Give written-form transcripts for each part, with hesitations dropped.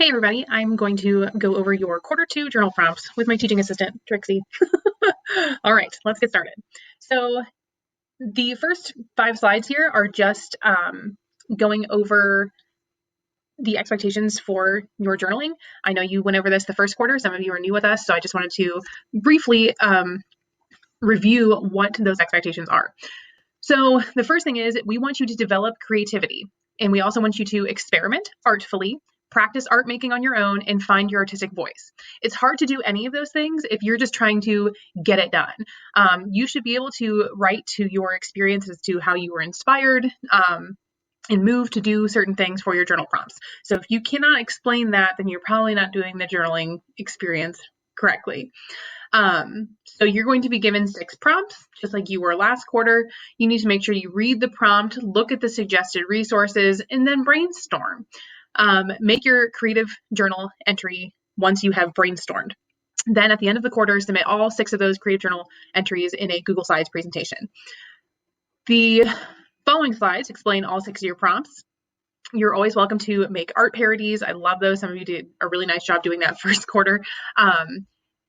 Hey everybody, I'm going to go over your quarter two journal prompts with my teaching assistant, Trixie. All right, let's get started. So the first 5 slides here are just going over the expectations for your journaling. I know you went over this the first quarter. Some of you are new with us, so I just wanted to briefly review what those expectations are. So the first thing is we want you to develop creativity, and we also want you to experiment artfully, practice art making on your own, and find your artistic voice. It's hard to do any of those things if you're just trying to get it done. You should be able to write to your experience as to how you were inspired and moved to do certain things for your journal prompts. So if you cannot explain that, then you're probably not doing the journaling experience correctly. So you're going to be given 6 prompts, just like you were last quarter. You need to make sure you read the prompt, look at the suggested resources, and then brainstorm. Make your creative journal entry once you have brainstormed. Then at the end of the quarter, submit all 6 of those creative journal entries in a Google Slides presentation. The following slides explain all 6 of your prompts. You're always welcome to make art parodies. I love those. Some of you did a really nice job doing that first quarter.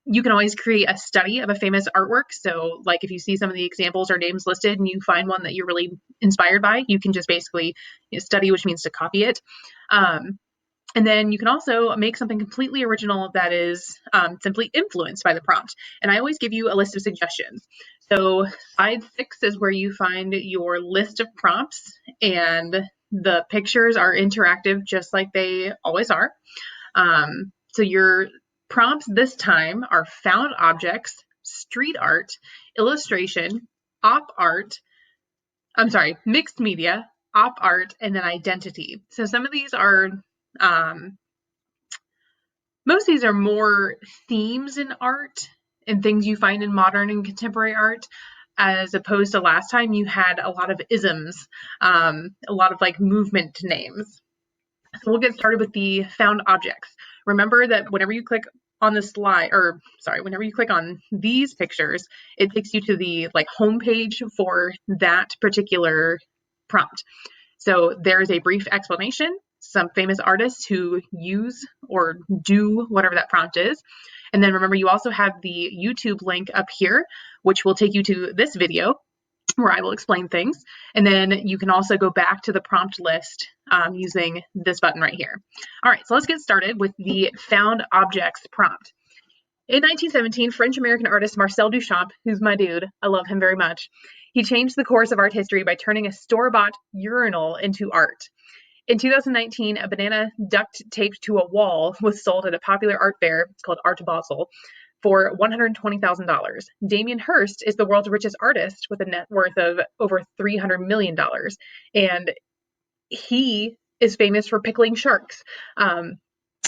You can always create a study of a famous artwork. So like if you see some of the examples or names listed and you find one that you're really inspired by, you can just basically study, which means to copy it. And then you can also make something completely original that is simply influenced by the prompt. And I always give you a list of suggestions. So slide 6 is where you find your list of prompts, and the pictures are interactive just like they always are. So your prompts this time are found objects, street art, illustration, mixed media, op art, and then identity. So some of these are, most of these are more themes in art and things you find in modern and contemporary art, as opposed to last time you had a lot of isms, a lot of like movement names. So we'll get started with the found objects. Remember that whenever you click on the slide, whenever you click on these pictures, it takes you to the like homepage for that particular prompt. So there's a brief explanation, some famous artists who use or do whatever that prompt is. And then remember, you also have the YouTube link up here, which will take you to this video where I will explain things. And then you can also go back to the prompt list using this button right here. All right, so let's get started with the found objects prompt. In 1917, French-American artist Marcel Duchamp, who's my dude, I love him very much, he changed the course of art history by turning a store-bought urinal into art. In 2019, a banana duct taped to a wall was sold at a popular art fair, it's called Art Basel, for $120,000. Damien Hirst is the world's richest artist with a net worth of over $300 million. And he is famous for pickling sharks.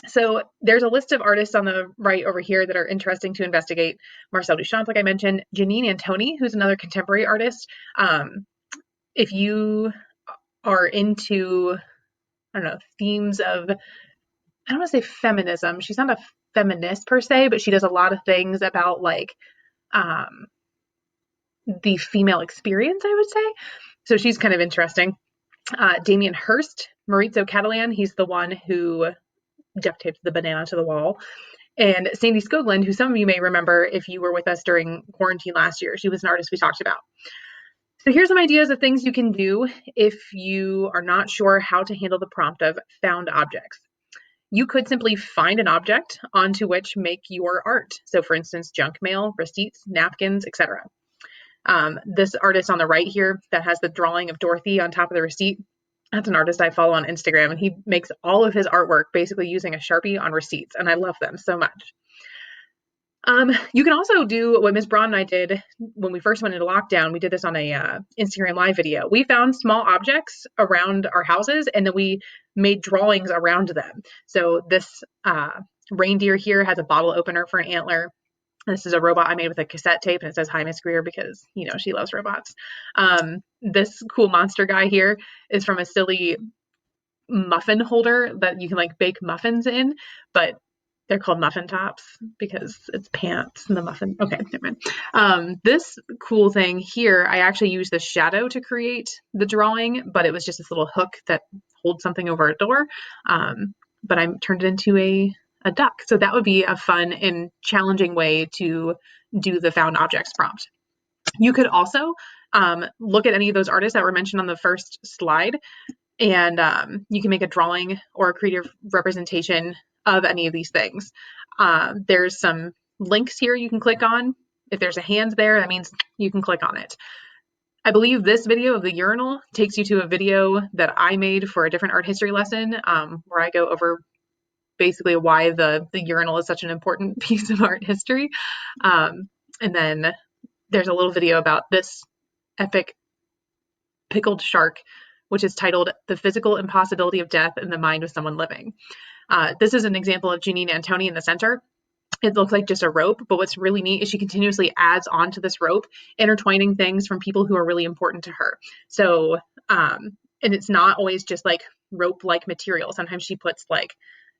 So there's a list of artists on the right over here that are interesting to investigate. Marcel Duchamp, like I mentioned, Janine Antoni, who's another contemporary artist. If you are into, I don't know, themes of, I don't want to say feminism. She's not a feminist per se, but she does a lot of things about like the female experience, I would say. So she's kind of interesting. Damien Hirst, Maurizio Catalan, he's the one who duct taped the banana to the wall. And Sandy Skoglund, who some of you may remember if you were with us during quarantine last year, she was an artist we talked about. So here's some ideas of things you can do if you are not sure how to handle the prompt of found objects. You could simply find an object onto which make your art. So for instance, junk mail, receipts, napkins, etc. This artist on the right here that has the drawing of Dorothy on top of the receipt, that's an artist I follow on Instagram, and he makes all of his artwork basically using a Sharpie on receipts, and I love them so much. You can also do what Ms. Braun and I did when we first went into lockdown. We did this on a Instagram live video. We found small objects around our houses, and then we made drawings around them. So this reindeer here has a bottle opener for an antler. This is a robot I made with a cassette tape, and it says, "Hi, Miss Greer," because, you know, she loves robots. This cool monster guy here is from a silly muffin holder that you can like bake muffins in, but they're called muffin tops because it's pants and the muffin. Okay, never mind. This cool thing here, I actually used the shadow to create the drawing, but it was just this little hook that holds something over a door. but I turned it into a duck. So that would be a fun and challenging way to do the found objects prompt. You could also look at any of those artists that were mentioned on the first slide, and you can make a drawing or a creative representation of any of these things. There's some links here you can click on. If there's a hand there, that means you can click on it. I believe this video of the urinal takes you to a video that I made for a different art history lesson, where I go over basically why the urinal is such an important piece of art history. And then there's a little video about this epic pickled shark, which is titled The Physical Impossibility of Death in the Mind of Someone Living. This is an example of Janine Antoni in the center. It looks like just a rope, but what's really neat is she continuously adds onto this rope, intertwining things from people who are really important to her. So, and it's not always just like rope-like material. Sometimes she puts like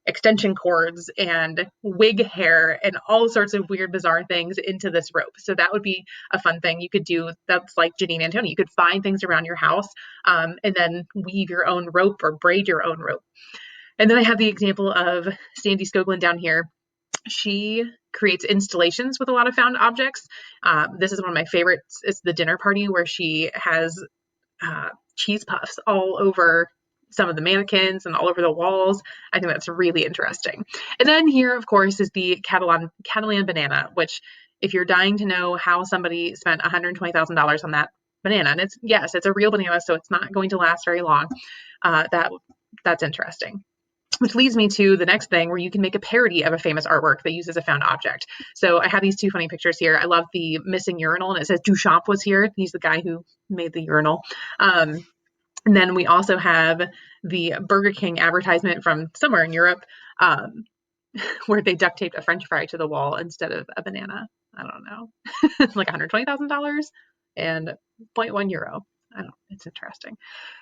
extension cords and wig hair and all sorts of weird, bizarre things into this rope. So that would be a fun thing you could do. That's like Janine Antoni. You could find things around your house and then weave your own rope or braid your own rope. And then I have the example of Sandy Skoglund down here. She creates installations with a lot of found objects. This is one of my favorites. It's the dinner party where she has cheese puffs all over some of the mannequins and all over the walls. I think that's really interesting. And then here, of course, is the Catalan banana, which if you're dying to know how somebody spent $120,000 on that banana, and it's a real banana, so it's not going to last very long. That's interesting. Which leads me to the next thing where you can make a parody of a famous artwork that uses a found object. So I have these two funny pictures here. I love the missing urinal, and it says Duchamp was here. He's the guy who made the urinal. And then we also have the Burger King advertisement from somewhere in Europe where they duct taped a French fry to the wall instead of a banana. I don't know. Like $120,000 and 0.1 euro. It's interesting.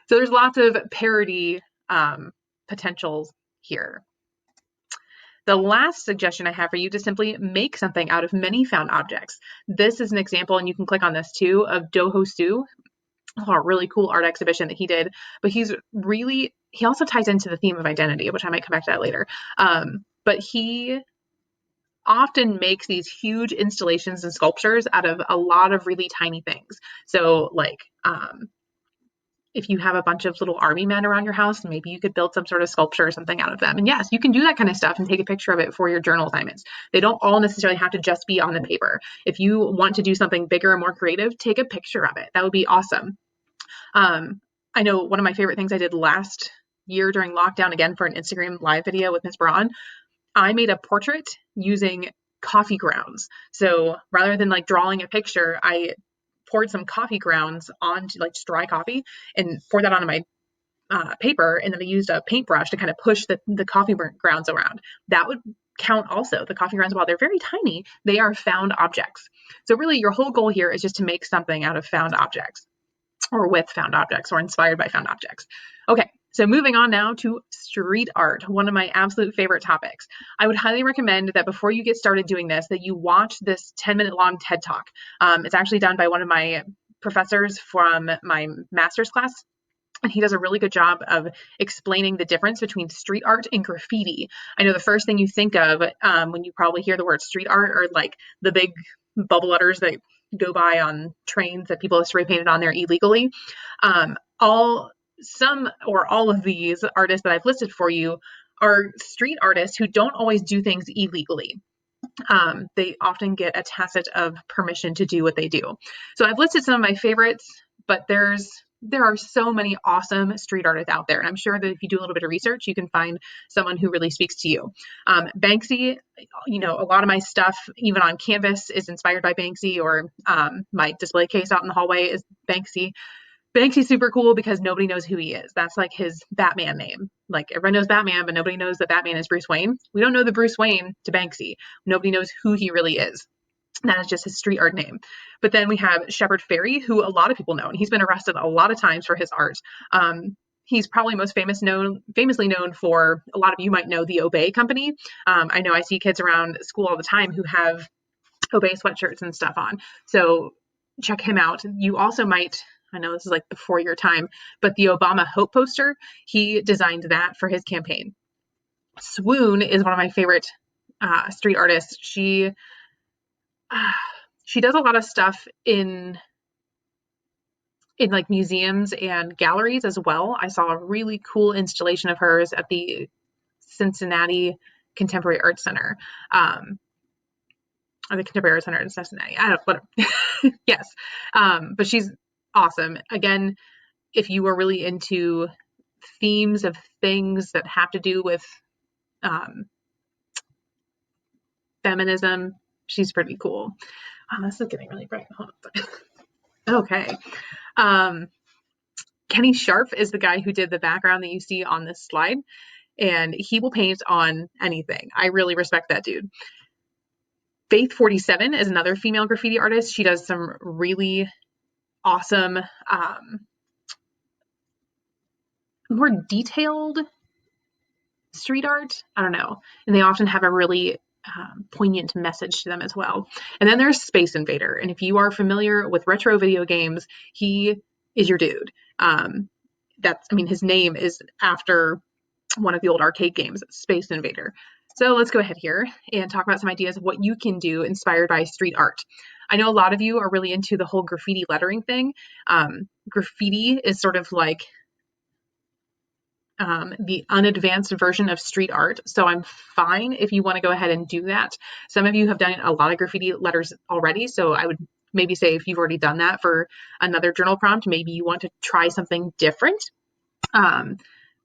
So there's lots of parody potentials here. The last suggestion I have for you to simply make something out of many found objects. This is an example, and you can click on this too, of Doho Soo, a really cool art exhibition that he did. But he also ties into the theme of identity, which I might come back to that later. But he often makes these huge installations and sculptures out of a lot of really tiny things. So like, if you have a bunch of little army men around your house, maybe you could build some sort of sculpture or something out of them. And yes, you can do that kind of stuff and take a picture of it for your journal assignments. They don't all necessarily have to just be on the paper. If you want to do something bigger and more creative, take a picture of it. That would be awesome. I know one of my favorite things I did last year during lockdown, again for an Instagram live video with Ms. Braun, I made a portrait using coffee grounds. So rather than like drawing a picture, I poured some coffee grounds onto like just dry coffee and poured that onto my paper. And then I used a paintbrush to kind of push the coffee grounds around. That would count also. The coffee grounds, while they're very tiny, they are found objects. So really your whole goal here is just to make something out of found objects or with found objects or inspired by found objects. Okay. So moving on now to street art, one of my absolute favorite topics. I would highly recommend that before you get started doing this, that you watch this 10-minute long TED Talk. It's actually done by one of my professors from my master's class. And he does a really good job of explaining the difference between street art and graffiti. I know the first thing you think of when you probably hear the word street art are like the big bubble letters that go by on trains that people have spray painted on there illegally. Some or all of these artists that I've listed for you are street artists who don't always do things illegally. They often get a tacit of permission to do what they do. So I've listed some of my favorites, but there are so many awesome street artists out there. And I'm sure that if you do a little bit of research, you can find someone who really speaks to you. Banksy, a lot of my stuff, even on Canvas, is inspired by Banksy, or my display case out in the hallway is Banksy. Banksy's super cool because nobody knows who he is. That's like his Batman name. Like everyone knows Batman, but nobody knows that Batman is Bruce Wayne. We don't know the Bruce Wayne to Banksy. Nobody knows who he really is. That is just his street art name. But then we have Shepard Fairey, who a lot of people know, and he's been arrested a lot of times for his art. He's probably most famously known for, a lot of you might know, the Obey company. I know I see kids around school all the time who have Obey sweatshirts and stuff on. So check him out. You also might, I know this is like before your time, but the Obama Hope poster, he designed that for his campaign. Swoon is one of my favorite street artists. She does a lot of stuff in like museums and galleries as well. I saw a really cool installation of hers at the Cincinnati Contemporary Art Center. Or the Contemporary Art Center in Cincinnati. I don't know, whatever. Yes. But she's awesome. Again, if you are really into themes of things that have to do with feminism, she's pretty cool. This is getting really bright. Hold on. Okay. Kenny Sharp is the guy who did the background that you see on this slide, and he will paint on anything. I really respect that dude. Faith 47 is another female graffiti artist. She does some really awesome, more detailed street art. I don't know. And they often have a really poignant message to them as well. And then there's Space Invader. And if you are familiar with retro video games, he is your dude. His name is after one of the old arcade games, Space Invader. So let's go ahead here and talk about some ideas of what you can do inspired by street art. I know a lot of you are really into the whole graffiti lettering thing. Graffiti is sort of like the unadvanced version of street art. So I'm fine if you want to go ahead and do that. Some of you have done a lot of graffiti letters already. So I would maybe say if you've already done that for another journal prompt, maybe you want to try something different.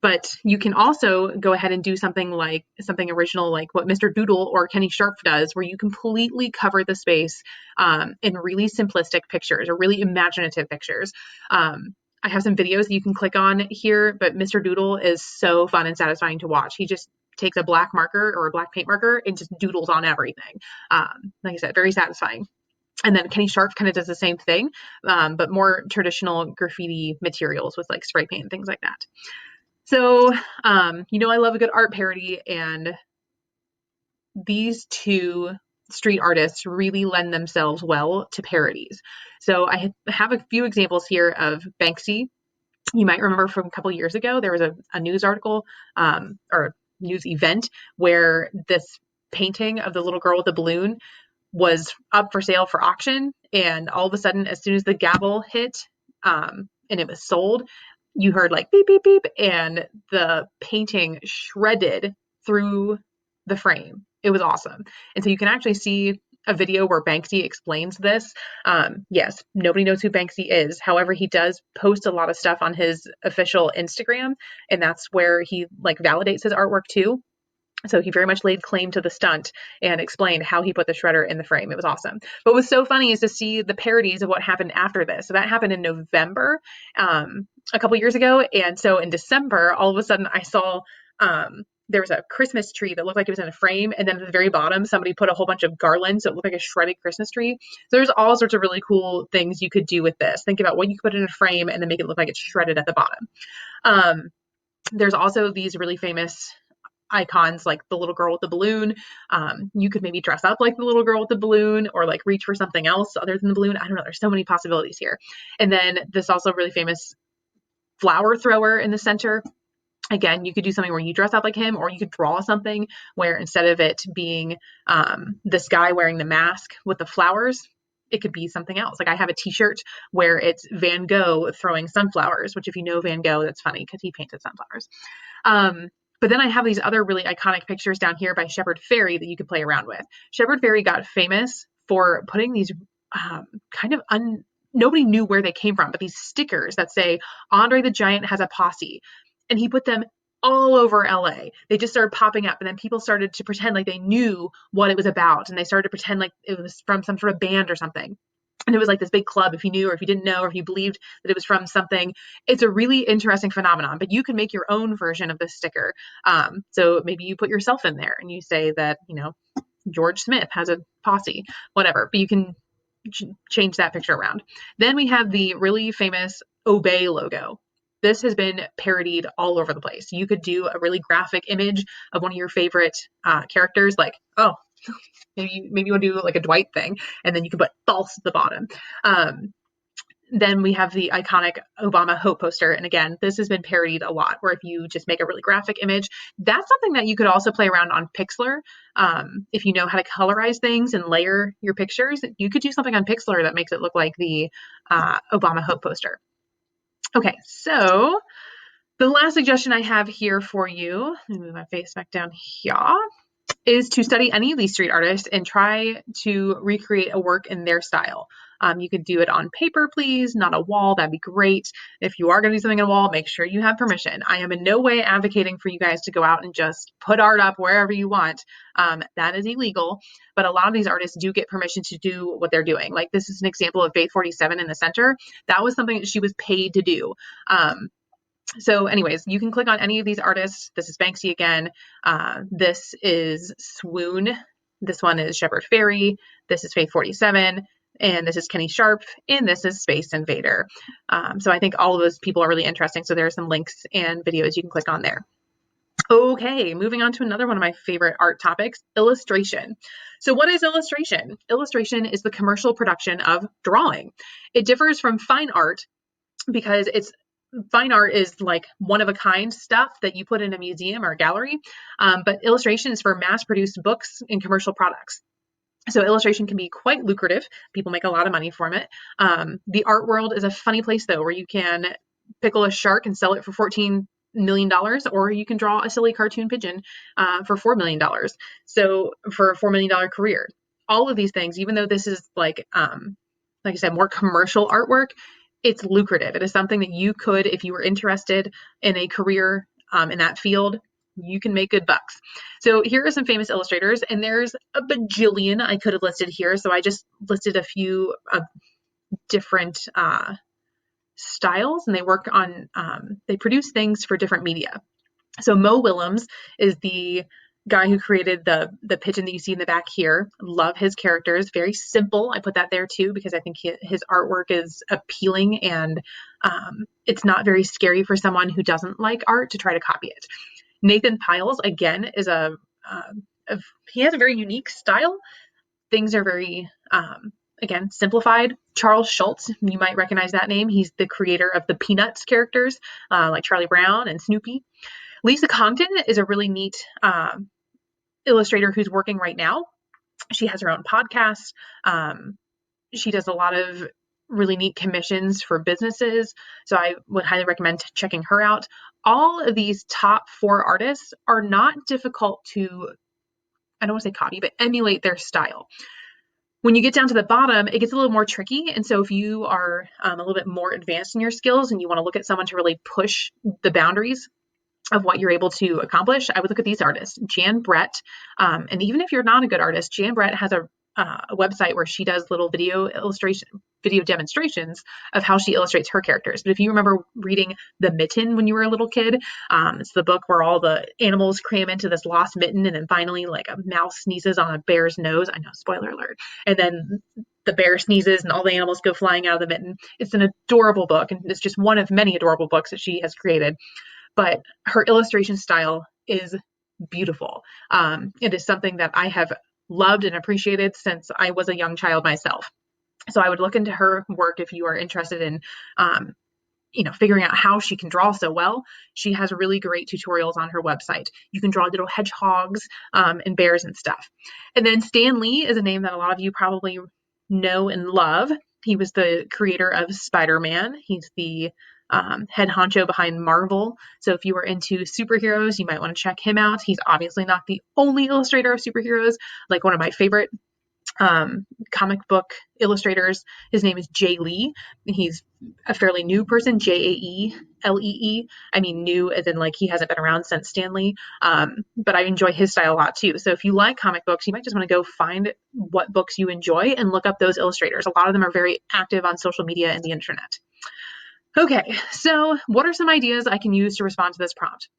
But you can also go ahead and do something original, like what Mr. Doodle or Kenny Sharp does, where you completely cover the space in really simplistic pictures or really imaginative pictures. I have some videos that you can click on here, but Mr. Doodle is so fun and satisfying to watch. He just takes a black marker or a black paint marker and just doodles on everything. Like I said, very satisfying. And then Kenny Sharp kind of does the same thing, but more traditional graffiti materials with like spray paint and things like that. So, I love a good art parody, and these two street artists really lend themselves well to parodies. So I have a few examples here of Banksy. You might remember from a couple years ago, there was a news article or news event where this painting of the little girl with the balloon was up for sale for auction. And all of a sudden, as soon as the gavel hit and it was sold, you heard like beep, beep, beep, and the painting shredded through the frame. It was awesome. And so you can actually see a video where Banksy explains this. Yes, nobody knows who Banksy is. However, he does post a lot of stuff on his official Instagram, and that's where he like validates his artwork too. So he very much laid claim to the stunt and explained how he put the shredder in the frame. It was awesome. But what's so funny is to see the parodies of what happened after this. So that happened in November, a couple years ago. And so in December, all of a sudden I saw there was a Christmas tree that looked like it was in a frame. And then at the very bottom, somebody put a whole bunch of garlands. So it looked like a shredded Christmas tree. So there's all sorts of really cool things you could do with this. Think about what you could put in a frame and then make it look like it's shredded at the bottom. There's also these really famous icons like the little girl with the balloon. You could maybe dress up like the little girl with the balloon or like reach for something else other than the balloon. I don't know. There's so many possibilities here. And then this also really famous flower thrower in the center. Again, you could do something where you dress up like him, or you could draw something where instead of it being this guy wearing the mask with the flowers, it could be something else. Like I have a t-shirt where it's Van Gogh throwing sunflowers, which if you know Van Gogh, that's funny because he painted sunflowers. But then I have these other really iconic pictures down here by Shepard Fairey that you could play around with. Shepard Fairey got famous for putting these nobody knew where they came from, but these stickers that say Andre the Giant has a posse. And he put them all over LA. They just started popping up, and then people started to pretend like they knew what it was about, and they started to pretend like it was from some sort of band or something. And it was like this big club if you knew, or if you didn't know, or if you believed that it was from something. It's a really interesting phenomenon, but you can make your own version of this sticker. So maybe you put yourself in there and you say that, George Smith has a posse, whatever, but you can change that picture around. Then we have the really famous Obey logo. This has been parodied all over the place. You could do a really graphic image of one of your favorite characters, like, maybe you want to do like a Dwight thing, and then you can put false at the bottom. then we have the iconic Obama Hope poster. And again, this has been parodied a lot, where if you just make a really graphic image, that's something that you could also play around on Pixlr. If you know how to colorize things and layer your pictures, you could do something on Pixlr that makes it look like the Obama Hope poster. Okay, so the last suggestion I have here for you, let me move my face back down here, is to study any of these street artists and try to recreate a work in their style. You could do it on paper, please, not a wall. That'd be great. If you are going to do something on a wall, make sure you have permission. I am in no way advocating for you guys to go out and just put art up wherever you want. That is illegal. But a lot of these artists do get permission to do what they're doing. Like this is an example of Faith 47 in the center. That was something that she was paid to do. So anyways, you can click on any of these artists. This is Banksy again. This is Swoon. This one is Shepard Fairey. This is Faith 47. And this is Kenny Sharp. And this is Space Invader. So I think all of those people are really interesting. So there are some links and videos you can click on there. Okay, moving on to another one of my favorite art topics, illustration. So what is illustration? Illustration is the commercial production of drawing. It differs from fine art because fine art is like one-of-a-kind stuff that you put in a museum or a gallery, but illustration is for mass-produced books and commercial products. So illustration can be quite lucrative. People make a lot of money from it. The art world is a funny place, though, where you can pickle a shark and sell it for $14 million, or you can draw a silly cartoon pigeon for $4 million. So for a $4 million career, all of these things, even though this is like I said, more commercial artwork, it's lucrative. It is something that you could, if you were interested in a career in that field, you can make good bucks. So here are some famous illustrators, and there's a bajillion I could have listed here. So I just listed a few different styles, and they work on, they produce things for different media. So Mo Willems is the guy who created the pigeon that you see in the back here. Love his characters. Very simple. I put that there too because I think his artwork is appealing, and it's not very scary for someone who doesn't like art to try to copy it. Nathan Piles, again, is he has a very unique style. Things are very, again, simplified. Charles Schulz, you might recognize that name. He's the creator of the Peanuts characters, like Charlie Brown and Snoopy. Lisa Congdon is a really neat illustrator who's working right now. She has her own podcast. She does a lot of really neat commissions for businesses. So I would highly recommend checking her out. All of these top 4 artists are not difficult to, I don't want to say copy, but emulate their style. When you get down to the bottom, it gets a little more tricky. And so if you are a little bit more advanced in your skills and you want to look at someone to really push the boundaries of what you're able to accomplish, I would look at these artists. Jan Brett, and even if you're not a good artist, Jan Brett has a website where she does little video demonstrations of how she illustrates her characters. But if you remember reading The Mitten when you were a little kid, it's the book where all the animals cram into this lost mitten, and then finally like a mouse sneezes on a bear's nose. I know, spoiler alert. And then the bear sneezes and all the animals go flying out of the mitten. It's an adorable book, and it's just one of many adorable books that she has created. But her illustration style is beautiful. It is something that I have loved and appreciated since I was a young child myself. So I would look into her work if you are interested in, figuring out how she can draw so well. She has really great tutorials on her website. You can draw little hedgehogs and bears and stuff. And then Stan Lee is a name that a lot of you probably know and love. He was the creator of Spider-Man. He's the head honcho behind Marvel. So if you are into superheroes, you might want to check him out. He's obviously not the only illustrator of superheroes. Like one of my favorite comic book illustrators, his name is Jay Lee. He's a fairly new person, Jaelee. I mean, new as in like he hasn't been around since Stan Lee. But I enjoy his style a lot too. So if you like comic books, you might just want to go find what books you enjoy and look up those illustrators. A lot of them are very active on social media and the internet. Okay, so what are some ideas I can use to respond to this prompt?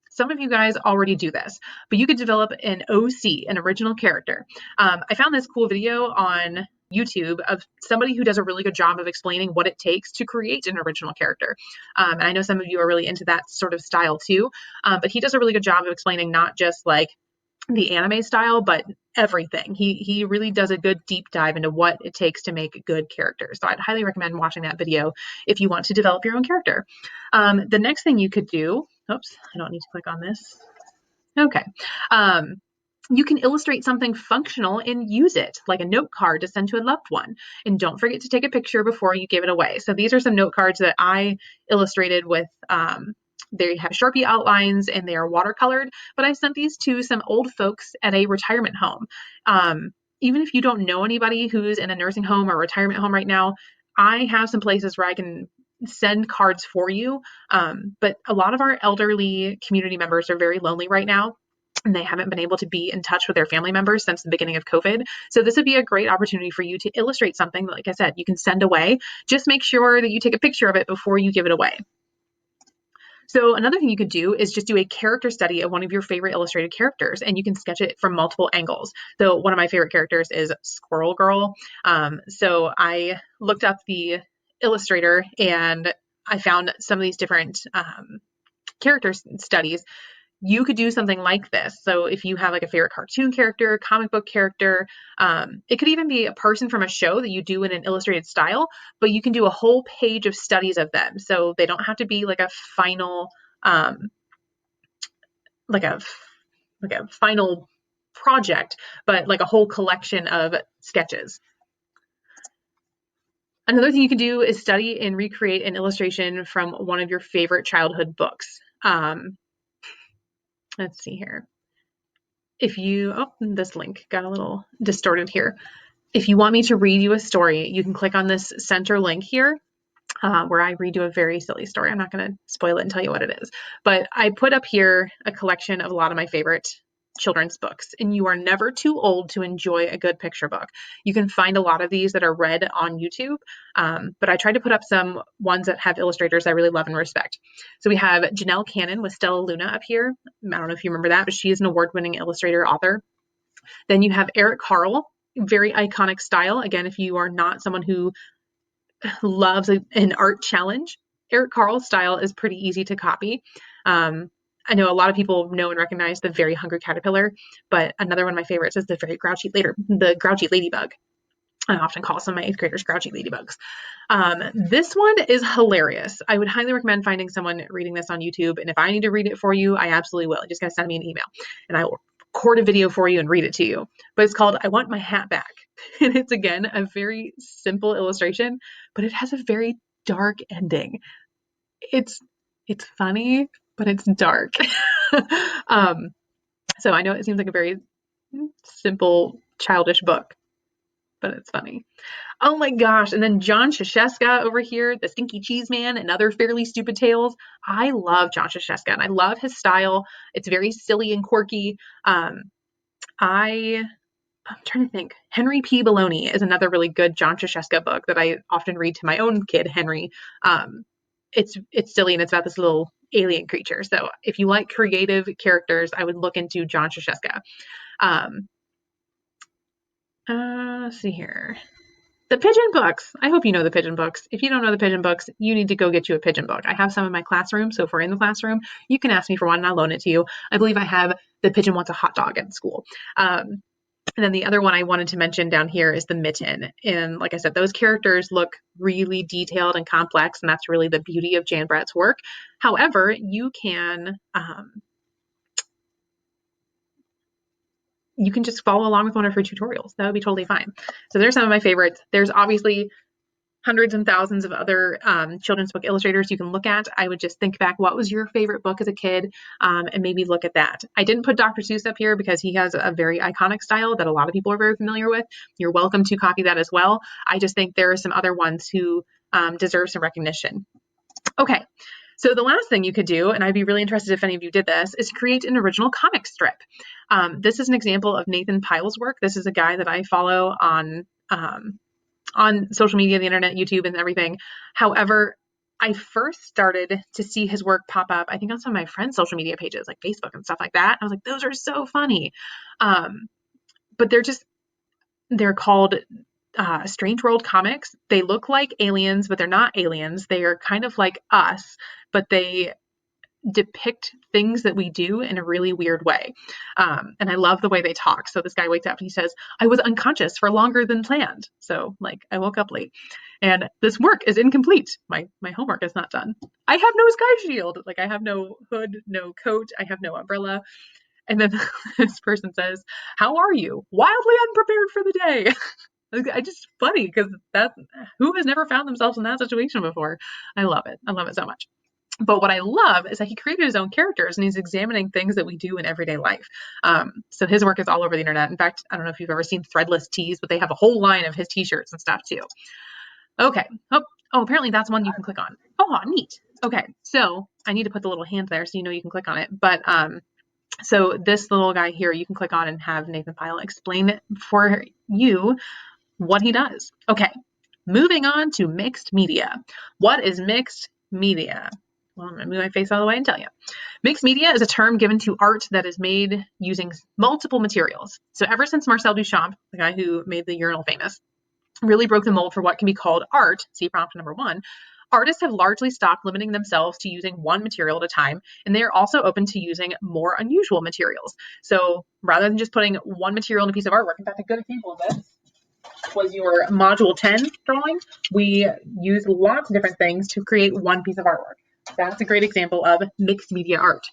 Some of you guys already do this, but you could develop an OC, an original character. I found this cool video on YouTube of somebody who does a really good job of explaining what it takes to create an original character. And I know some of you are really into that sort of style too, but he does a really good job of explaining not just like the anime style, but everything. He really does a good deep dive into what it takes to make good characters. So I'd highly recommend watching that video if you want to develop your own character. The next thing you could do, oops, I don't need to click on this. Okay. You can illustrate something functional and use it, like a note card to send to a loved one. And don't forget to take a picture before you give it away. So these are some note cards that I illustrated with, they have Sharpie outlines and they are watercolored, but I sent these to some old folks at a retirement home. Even if you don't know anybody who's in a nursing home or retirement home right now, I have some places where I can send cards for you. But a lot of our elderly community members are very lonely right now, and they haven't been able to be in touch with their family members since the beginning of COVID. So this would be a great opportunity for you to illustrate something, like I said, you can send away. Just make sure that you take a picture of it before you give it away. So another thing you could do is just do a character study of one of your favorite illustrated characters, and you can sketch it from multiple angles. So one of my favorite characters is Squirrel Girl. So I looked up the illustrator and I found some of these different character studies. You could do something like this. So if you have like a favorite cartoon character, comic book character, it could even be a person from a show that you do in an illustrated style, but you can do a whole page of studies of them. So they don't have to be like a final, like a final project, but like a whole collection of sketches. Another thing you can do is study and recreate an illustration from one of your favorite childhood books. Let's see here. If you, oh, this link got a little distorted here. If you want me to read you a story, you can click on this center link here, where I read you a very silly story. I'm not going to spoil it and tell you what it is, but I put up here a collection of a lot of my favorite children's books, and you are never too old to enjoy a good picture book. You can find a lot of these that are read on YouTube, but I tried to put up some ones that have illustrators I really love and respect. So we have Janelle Cannon with Stella Luna up here. I don't know if you remember that, but she is an award-winning illustrator author. Then you have Eric Carle, very iconic style. Again, if you are not someone who loves an art challenge, Eric Carle's style is pretty easy to copy. I know a lot of people know and recognize the Very Hungry Caterpillar, but another one of my favorites is the Grouchy Ladybug. I often call some of my 8th graders grouchy ladybugs. This one is hilarious. I would highly recommend finding someone reading this on YouTube. And if I need to read it for you, I absolutely will. You just got to send me an email and I will record a video for you and read it to you. But it's called I Want My Hat Back. And it's, again, a very simple illustration, but it has a very dark ending. It's funny, but it's dark. So I know it seems like a very simple, childish book, but it's funny. Oh my gosh. And then John Shashestka over here, the Stinky Cheese Man and other Fairly Stupid Tales. I love John Shashestka and I love his style. It's very silly and quirky. I'm trying to think. Henry P. Baloney is another really good John Shashestka book that I often read to my own kid, Henry. It's silly and it's about this little alien creature. So if you like creative characters, I would look into John Shashestka. Let's see here. The Pigeon books. I hope you know the Pigeon books. If you don't know the Pigeon books, you need to go get you a Pigeon book. I have some in my classroom, so if we're in the classroom, you can ask me for one and I'll loan it to you. I believe I have The Pigeon Wants a Hot Dog at school. And then the other one I wanted to mention down here is the Mitten. And like I said, those characters look really detailed and complex, and that's really the beauty of Jan Brett's work. However, you can just follow along with one of her tutorials. That would be totally fine. So there's some of my favorites. There's obviously hundreds and thousands of other children's book illustrators you can look at. I would just think back, what was your favorite book as a kid? And maybe look at that. I didn't put Dr. Seuss up here because he has a very iconic style that a lot of people are very familiar with. You're welcome to copy that as well. I just think there are some other ones who deserve some recognition. Okay. So the last thing you could do, and I'd be really interested if any of you did this, is create an original comic strip. This is an example of Nathan Pyle's work. This is a guy that I follow on social media, the internet, YouTube, and everything. However, I first started to see his work pop up, I think on some of my friends' social media pages, like Facebook and stuff like that. I was like, those are so funny. But they're called Strange World comics. They look like aliens, but they're not aliens. They are kind of like us, but they depict things that we do in a really weird way. And I love the way they talk. So this guy wakes up and he says, I was unconscious for longer than planned. So like I woke up late and this work is incomplete. My homework is not done. I have no sky shield. Like I have no hood, no coat. I have no umbrella. And then this person says, how are you? Wildly unprepared for the day. I just funny because who has never found themselves in that situation before? I love it. I love it so much. But what I love is that he created his own characters and he's examining things that we do in everyday life. So his work is all over the internet. In fact, I don't know if you've ever seen Threadless tees, but they have a whole line of his t-shirts and stuff too. Okay. Oh, apparently that's one you can click on. Oh, neat. Okay. So I need to put the little hand there so you know you can click on it. But so this little guy here, you can click on and have Nathan Pyle explain for you what he does. Okay. Moving on to mixed media. What is mixed media? Well, I'm going to move my face out of the way and tell you. Mixed media is a term given to art that is made using multiple materials. So ever since Marcel Duchamp, the guy who made the urinal famous, really broke the mold for what can be called art, see prompt number 1, artists have largely stopped limiting themselves to using one material at a time, and they are also open to using more unusual materials. So rather than just putting one material in a piece of artwork, in fact, a good example of this was your module 10 drawing. We use lots of different things to create one piece of artwork. That's a great example of mixed media art.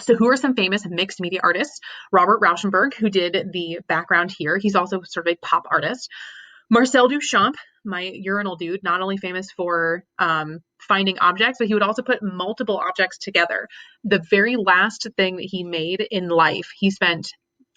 So who are some famous mixed media artists? Robert Rauschenberg, who did the background here. He's also sort of a pop artist. Marcel Duchamp, my urinal dude, not only famous for finding objects, but he would also put multiple objects together. The very last thing that he made in life, he spent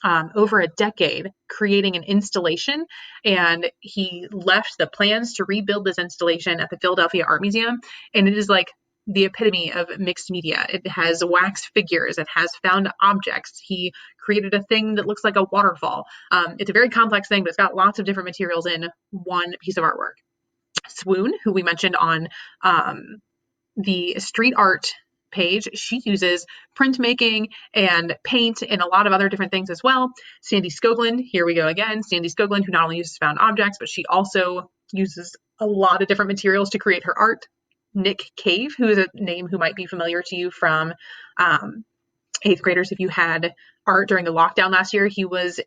over a decade creating an installation, and he left the plans to rebuild this installation at the Philadelphia Art Museum. And it is like the epitome of mixed media. It has wax figures. It has found objects. He created a thing that looks like a waterfall. It's a very complex thing, but it's got lots of different materials in one piece of artwork. Swoon, who we mentioned on the street art page, she uses printmaking and paint and a lot of other different things as well. Sandy Skoglund, here we go again. Sandy Skoglund, who not only uses found objects, but she also uses a lot of different materials to create her art. Nick Cave, who is a name who might be familiar to you from 8th graders if you had art during the lockdown last year. He was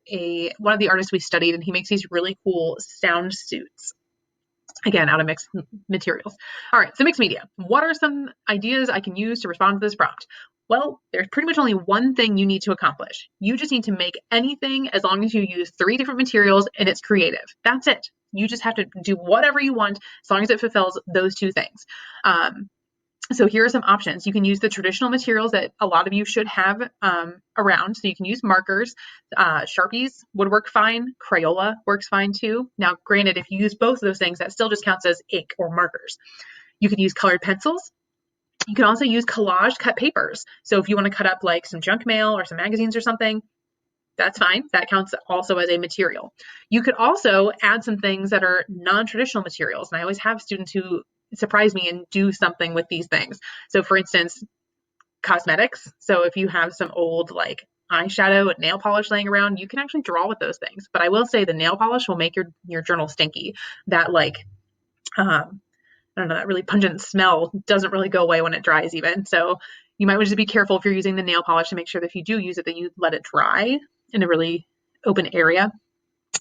one of the artists we studied, and he makes these really cool sound suits. Again, out of mixed materials. All right, so mixed media. What are some ideas I can use to respond to this prompt? Well, there's pretty much only one thing you need to accomplish. You just need to make anything as long as you use 3 different materials and it's creative. That's it. You just have to do whatever you want as long as it fulfills those 2 things. So here are some options. You can use the traditional materials that a lot of you should have around. So you can use markers. Sharpies would work fine. Crayola works fine too. Now, granted, if you use both of those things, that still just counts as ink or markers. You can use colored pencils. You can also use collage cut papers. So if you want to cut up like some junk mail or some magazines or something, that's fine. That counts also as a material. You could also add some things that are non-traditional materials. And I always have students who surprise me and do something with these things. So for instance, cosmetics. So if you have some old like eyeshadow and nail polish laying around, you can actually draw with those things. But I will say the nail polish will make your journal stinky. That like, I don't know, that really pungent smell doesn't really go away when it dries even. So you might want to be careful if you're using the nail polish to make sure that if you do use it, that you let it dry in a really open area.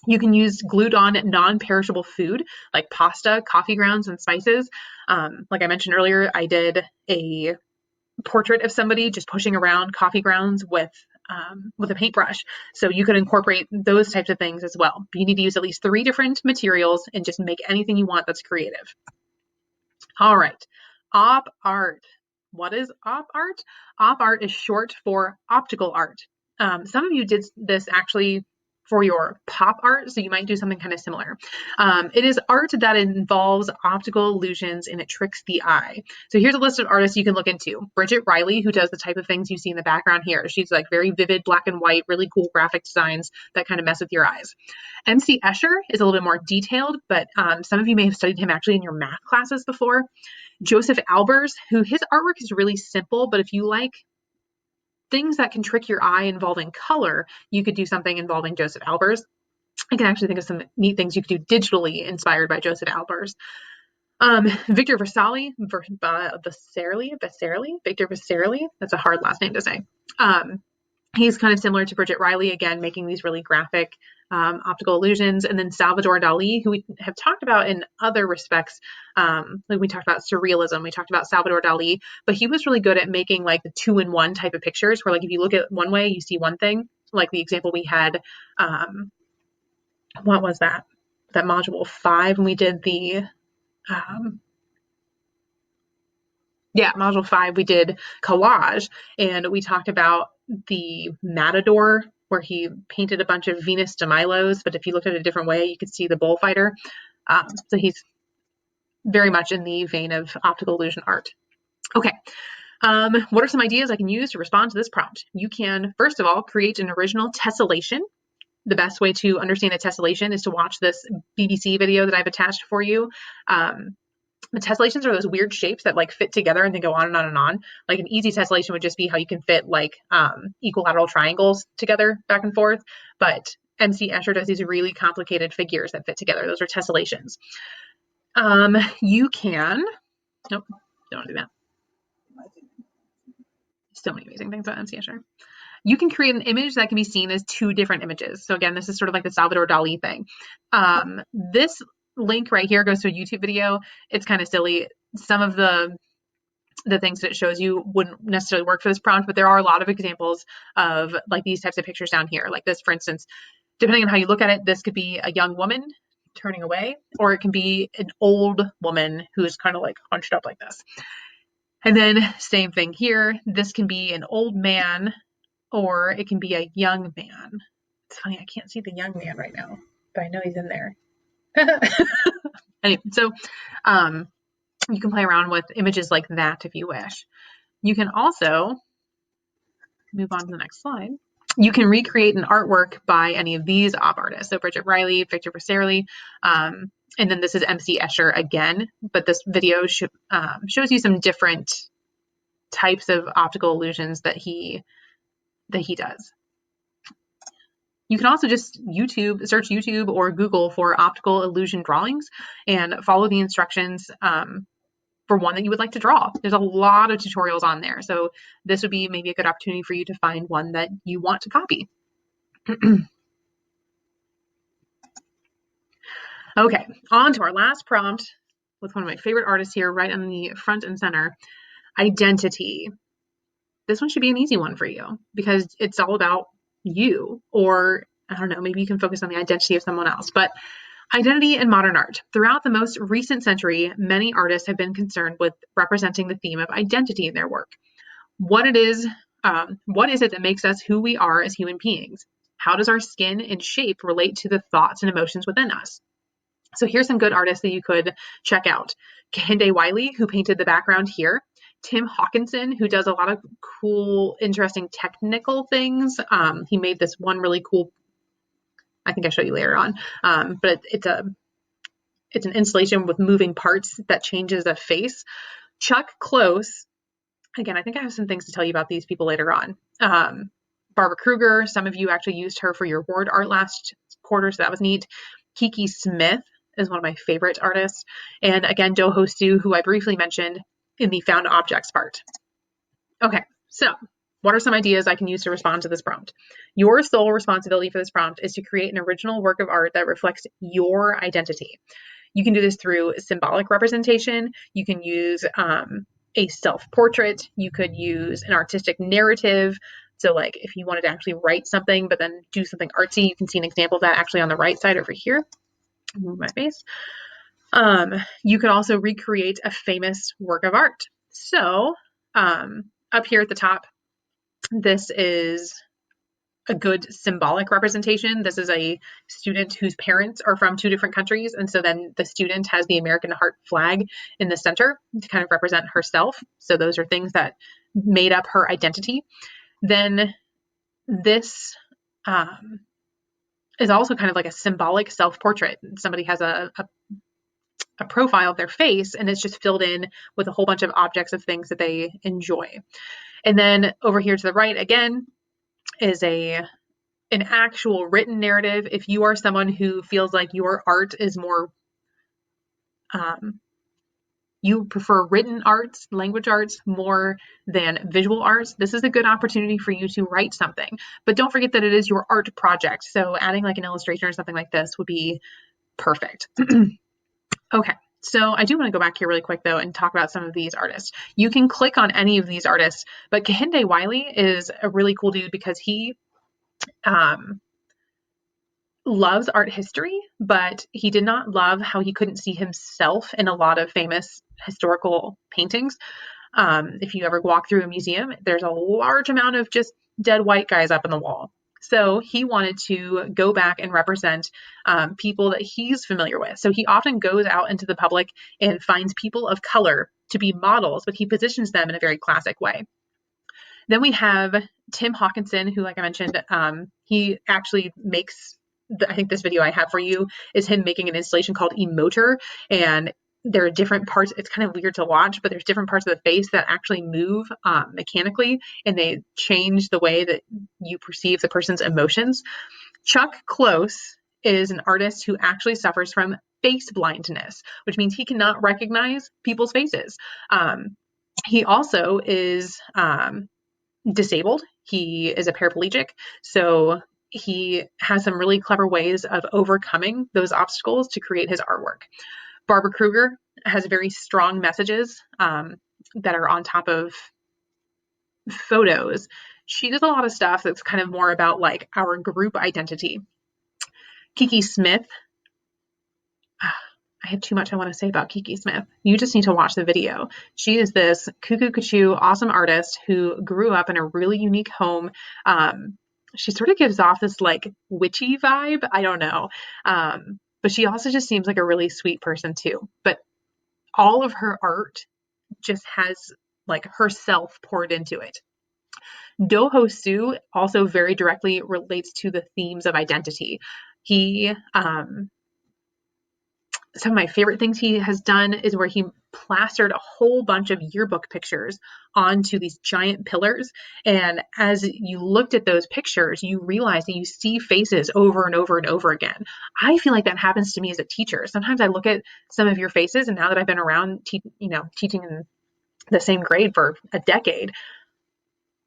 You can use glued on non-perishable food like pasta, coffee grounds, and spices. Like I mentioned earlier, I did a portrait of somebody just pushing around coffee grounds with a paintbrush. So you could incorporate those types of things as well. But you need to use at least 3 different materials and just make anything you want that's creative. All right, op art. What is op art? Op art is short for optical art. Some of you did this actually for your pop art, so you might do something kind of similar. It is art that involves optical illusions and it tricks the eye. So here's a list of artists you can look into. Bridget Riley, who does the type of things you see in the background here. She's like very vivid black and white, really cool graphic designs that kind of mess with your eyes. MC Escher is a little bit more detailed, but some of you may have studied him actually in your math classes before. Joseph Albers, who his artwork is really simple, but if you like things that can trick your eye involving color, you could do something involving Joseph Albers. I can actually think of some neat things you could do digitally inspired by Joseph Albers. Victor Vasarely, Victor Vasarely. That's a hard last name to say. He's kind of similar to Bridget Riley, again, making these really graphic optical illusions. And then Salvador Dali, who we have talked about in other respects. Like we talked about surrealism, we talked about Salvador Dali, but he was really good at making like the 2-in-1 type of pictures where like if you look at one way, you see one thing. Like the example we had, what was that? That module 5, and we did the module 5, we did collage, and we talked about the Matador, where he painted a bunch of Venus de Milos, but if you looked at it a different way, you could see the bullfighter. So he's very much in the vein of optical illusion art. Okay. What are some ideas I can use to respond to this prompt? You can, first of all, create an original tessellation. The best way to understand a tessellation is to watch this BBC video that I've attached for you. The tessellations are those weird shapes that like fit together and then go on and on and on. Like an easy tessellation would just be how you can fit like equilateral triangles together back and forth. But MC Escher does these really complicated figures that fit together. Those are tessellations. You can, nope, don't want to do that. So many amazing things about MC Escher. You can create an image that can be seen as 2 different images. So again, this is sort of like the Salvador Dali thing. This link right here goes to a YouTube video. It's kind of silly. Some of the things that it shows you wouldn't necessarily work for this prompt, but there are a lot of examples of like these types of pictures down here. Like this, for instance, depending on how you look at it, this could be a young woman turning away, or it can be an old woman who's kind of like hunched up like this. And then same thing here. This can be an old man, or it can be a young man. It's funny, I can't see the young man right now, but I know he's in there. Anyway, so you can play around with images like that if you wish. You can also move on to the next slide. You can recreate an artwork by any of these op artists. So Bridget Riley, Victor Vasarely, and then this is MC Escher again, but this video shows you some different types of optical illusions that he does. You can also just search YouTube or Google for optical illusion drawings and follow the instructions for one that you would like to draw. There's a lot of tutorials on there. So this would be maybe a good opportunity for you to find one that you want to copy. Okay, on to our last prompt with one of my favorite artists here right on the front and center, identity. This one should be an easy one for you because it's all about you, or I don't know, maybe you can focus on the identity of someone else, but identity in modern art. Throughout the most recent century, many artists have been concerned with representing the theme of identity in their work. What is it that makes us who we are as human beings? How does our skin and shape relate to the thoughts and emotions within us? So here's some good artists that you could check out. Kehinde Wiley, who painted the background here. Tim Hawkinson, who does a lot of cool, interesting technical things. He made this one really cool, I think I'll show you later on, but it's an installation with moving parts that changes a face. Chuck Close, again, I think I have some things to tell you about these people later on. Barbara Kruger, some of you actually used her for your ward art last quarter, so that was neat. Kiki Smith is one of my favorite artists. And again, Do Ho Suh, who I briefly mentioned in the found objects part. Okay, so what are some ideas I can use to respond to this prompt? Your sole responsibility for this prompt is to create an original work of art that reflects your identity. You can do this through symbolic representation. You can use a self-portrait. You could use an artistic narrative. So like if you wanted to actually write something, but then do something artsy, you can see an example of that actually on the right side over here. Move my face. You could also recreate a famous work of art. So up here at the top, this is a good symbolic representation. This is a student whose parents are from 2 different countries. And so then the student has the American heart flag in the center to kind of represent herself. So those are things that made up her identity. Then this is also kind of like a symbolic self-portrait. Somebody has a profile of their face, and it's just filled in with a whole bunch of objects of things that they enjoy. And then over here to the right, again, is an actual written narrative. If you are someone who feels like your art is more you prefer written arts, language arts, more than visual arts, this is a good opportunity for you to write something. But don't forget that it is your art project. So adding like an illustration or something like this would be perfect. Okay. So I do want to go back here really quick though and talk about some of these artists. You can click on any of these artists, but Kehinde Wiley is a really cool dude because he loves art history, but he did not love how he couldn't see himself in a lot of famous historical paintings. If you ever walk through a museum, there's a large amount of just dead white guys up on the wall. So he wanted to go back and represent people that he's familiar with. So he often goes out into the public and finds people of color to be models, but he positions them in a very classic way. Then we have Tim Hawkinson, who, like I mentioned, he actually makes, I think this video I have for you is him making an installation called Emoter, and there are different parts. It's kind of weird to watch, but there's different parts of the face that actually move mechanically, and they change the way that you perceive the person's emotions. Chuck Close is an artist who actually suffers from face blindness, which means he cannot recognize people's faces. He also is disabled. He is a paraplegic. So he has some really clever ways of overcoming those obstacles to create his artwork. Barbara Kruger has very strong messages that are on top of photos. She does a lot of stuff that's kind of more about like our group identity. Kiki Smith. I have too much I want to say about Kiki Smith. You just need to watch the video. She is this cuckoo cuckoo awesome artist who grew up in a really unique home. She sort of gives off this like witchy vibe. I don't know. But she also just seems like a really sweet person too. But all of her art just has like herself poured into it. Do-Ho Suh also very directly relates to the themes of identity. He some of my favorite things he has done is where he plastered a whole bunch of yearbook pictures onto these giant pillars. And as you looked at those pictures, you realize that you see faces over and over and over again. I feel like that happens to me as a teacher. Sometimes I look at some of your faces, and now that I've been around, teaching in the same grade for a decade,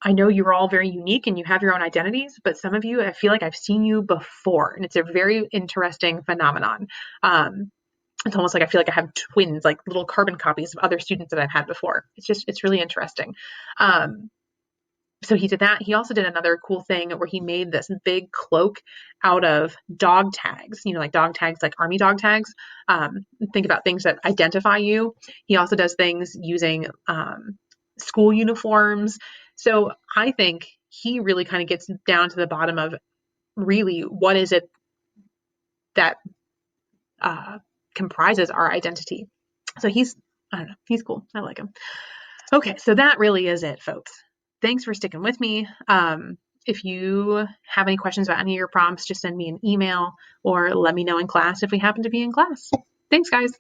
I know you're all very unique and you have your own identities, but some of you, I feel like I've seen you before, and it's a very interesting phenomenon. It's almost like I feel like I have twins, like little carbon copies of other students that I've had before. It's really interesting. So he did that. He also did another cool thing where he made this big cloak out of dog tags, like dog tags, like army dog tags. Think about things that identify you. He also does things using school uniforms. So I think he really kind of gets down to the bottom of really what is it that comprises our identity. So he's cool. I like him. Okay, so that really is it, folks. Thanks for sticking with me. If you have any questions about any of your prompts, just send me an email or let me know in class if we happen to be in class. Thanks, guys.